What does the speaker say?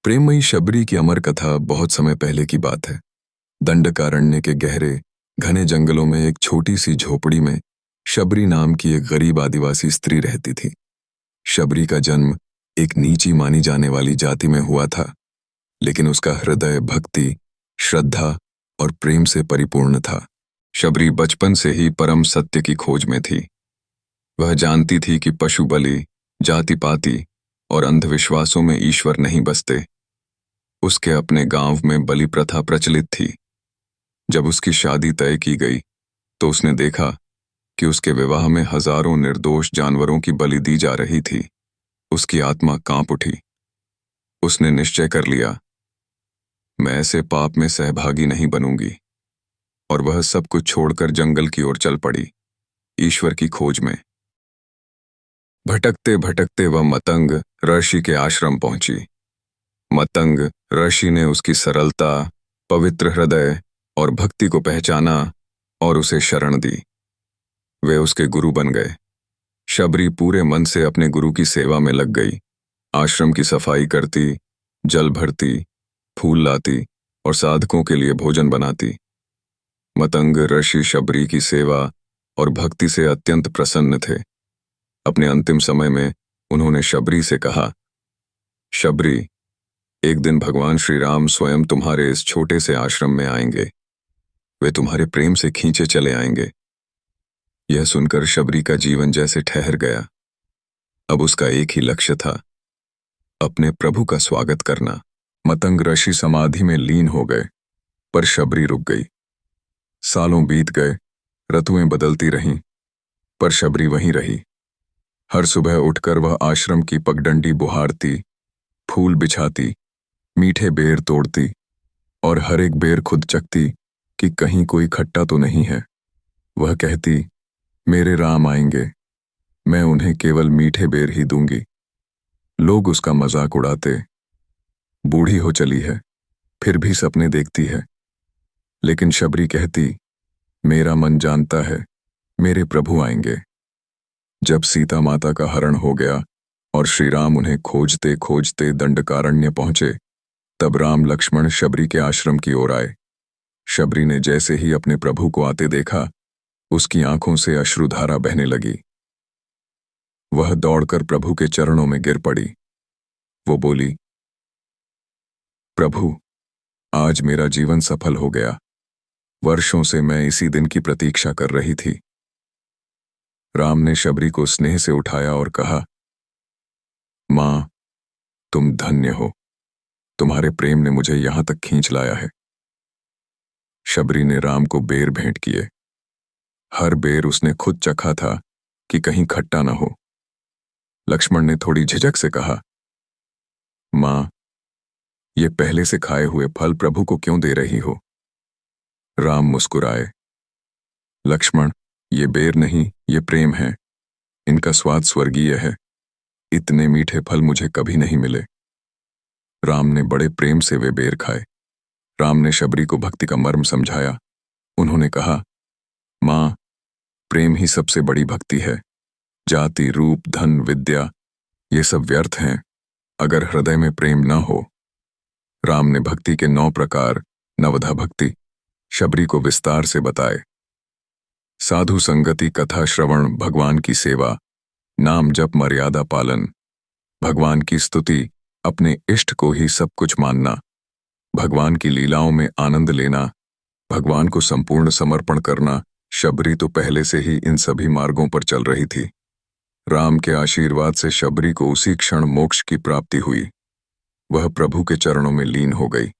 प्रेममयी शबरी की अमर कथा बहुत समय पहले की बात है। दंडकारण्य के गहरे घने जंगलों में एक छोटी सी झोपड़ी में शबरी नाम की एक गरीब आदिवासी स्त्री रहती थी। शबरी का जन्म एक नीची मानी जाने वाली जाति में हुआ था, लेकिन उसका हृदय भक्ति, श्रद्धा और प्रेम से परिपूर्ण था। शबरी बचपन से ही परम सत्य की खोज में थी। वह जानती थी कि पशु बलि, जाति पाति और अंधविश्वासों में ईश्वर नहीं बसते। उसके अपने गांव में बलि प्रथा प्रचलित थी। जब उसकी शादी तय की गई तो उसने देखा कि उसके विवाह में हजारों निर्दोष जानवरों की बलि दी जा रही थी। उसकी आत्मा कांप उठी। उसने निश्चय कर लिया, मैं ऐसे पाप में सहभागी नहीं बनूंगी, और वह सब कुछ छोड़कर जंगल की ओर चल पड़ी, ईश्वर की खोज में। भटकते भटकते वह मतंग ऋषि के आश्रम पहुंची। मतंग ऋषि ने उसकी सरलता, पवित्र हृदय और भक्ति को पहचाना और उसे शरण दी। वे उसके गुरु बन गए। शबरी पूरे मन से अपने गुरु की सेवा में लग गई। आश्रम की सफाई करती, जल भरती, फूल लाती और साधकों के लिए भोजन बनाती। मतंग ऋषि शबरी की सेवा और भक्ति से अत्यंत प्रसन्न थे। अपने अंतिम समय में उन्होंने शबरी से कहा, शबरी, एक दिन भगवान श्री राम स्वयं तुम्हारे इस छोटे से आश्रम में आएंगे। वे तुम्हारे प्रेम से खींचे चले आएंगे। यह सुनकर शबरी का जीवन जैसे ठहर गया। अब उसका एक ही लक्ष्य था, अपने प्रभु का स्वागत करना। मतंग ऋषि समाधि में लीन हो गए, पर शबरी रुक गई। सालों बीत गए, ऋतुएं बदलती रहीं, पर शबरी वहीं रही। हर सुबह उठकर वह आश्रम की पगडंडी बुहारती, फूल बिछाती, मीठे बेर तोड़ती और हर एक बेर खुद चखती कि कहीं कोई खट्टा तो नहीं है। वह कहती, मेरे राम आएंगे, मैं उन्हें केवल मीठे बेर ही दूंगी। लोग उसका मजाक उड़ाते, बूढ़ी हो चली है, फिर भी सपने देखती है। लेकिन शबरी कहती, मेरा मन जानता है, मेरे प्रभु आएंगे। जब सीता माता का हरण हो गया और श्री राम उन्हें खोजते खोजते दंडकारण्य पहुंचे, तब राम लक्ष्मण शबरी के आश्रम की ओर आए। शबरी ने जैसे ही अपने प्रभु को आते देखा, उसकी आंखों से अश्रुधारा बहने लगी। वह दौड़कर प्रभु के चरणों में गिर पड़ी। वो बोली, प्रभु, आज मेरा जीवन सफल हो गया। वर्षों से मैं इसी दिन की प्रतीक्षा कर रही थी। राम ने शबरी को स्नेह से उठाया और कहा, मां, तुम धन्य हो। तुम्हारे प्रेम ने मुझे यहां तक खींच लाया है। शबरी ने राम को बेर भेंट किए। हर बेर उसने खुद चखा था कि कहीं खट्टा न हो। लक्ष्मण ने थोड़ी झिझक से कहा, मां, ये पहले से खाए हुए फल प्रभु को क्यों दे रही हो? राम मुस्कुराए, लक्ष्मण, ये बेर नहीं, ये प्रेम है। इनका स्वाद स्वर्गीय है। इतने मीठे फल मुझे कभी नहीं मिले। राम ने बड़े प्रेम से वे बेर खाए। राम ने शबरी को भक्ति का मर्म समझाया। उन्होंने कहा, मां, प्रेम ही सबसे बड़ी भक्ति है। जाति, रूप, धन, विद्या, ये सब व्यर्थ हैं अगर हृदय में प्रेम न हो। राम ने भक्ति के 9 प्रकार, नवधा भक्ति, शबरी को विस्तार से बताए। साधु संगति, कथा श्रवण, भगवान की सेवा, नाम जप, मर्यादा पालन, भगवान की स्तुति, अपने इष्ट को ही सब कुछ मानना, भगवान की लीलाओं में आनंद लेना, भगवान को संपूर्ण समर्पण करना। शबरी तो पहले से ही इन सभी मार्गों पर चल रही थी। राम के आशीर्वाद से शबरी को उसी क्षण मोक्ष की प्राप्ति हुई। वह प्रभु के चरणों में लीन हो गई।